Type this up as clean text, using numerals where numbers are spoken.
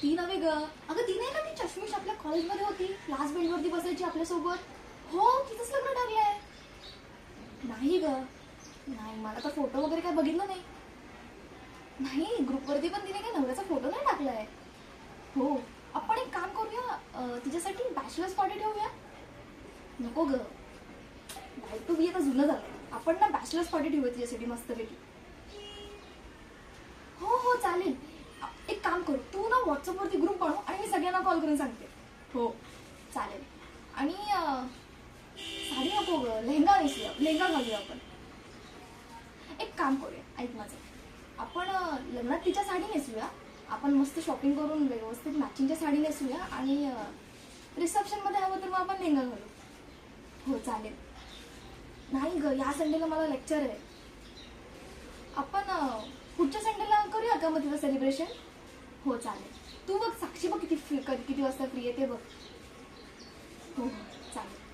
ती नव्हे ग. अगं ती नाही का ती चष्मीश आपल्या कॉलेजमध्ये होती, लास्ट बेंचवरती बसायची आपल्यासोबत. हो तिचंच लग्न ठरलंय. नाही ग, नाही मला तर फोटो वगैरे काय बघितलं नाही. नाही ग्रुपवरती पण तिने काही नवऱ्याचा फोटो नाही टाकलाय. हो आपण एक काम करूया, तिच्यासाठी बॅचलर्स पार्टी ठेवूया. नको ग, डायट टू बी आता जुनं झालं. आपण ना बॅचलर्स पार्टी ठेवूया तिच्यासाठी मस्तपैकी. हो हो चालेल. एक काम करू, तू ना व्हॉट्सअपवरती ग्रुप बनव आणि मी सगळ्यांना कॉल करून सांगते. हो चालेल. आणि साडी नको ग, लेहंगा नेसूया, लेहंगा घालूया आपण. एक काम करूया, ऐक माझं. आपण लग्नात तिच्या साडी नेसूया. आपण मस्त शॉपिंग करून व्यवस्थित मॅचिंगच्या साडी नेसूया आणि रिसेप्शनमध्ये हवं तर मग आपण लेहंगा घालू. हो चालेल. नाही ग, या संडेला मला लेक्चर आहे. आपण पुढच्या संडेला करूया का मग तिचं सेलिब्रेशन. हो चालेल. तू बघ साक्षी बघ किती वाजता फ्री आहे ते बघ. हो हो चालेल.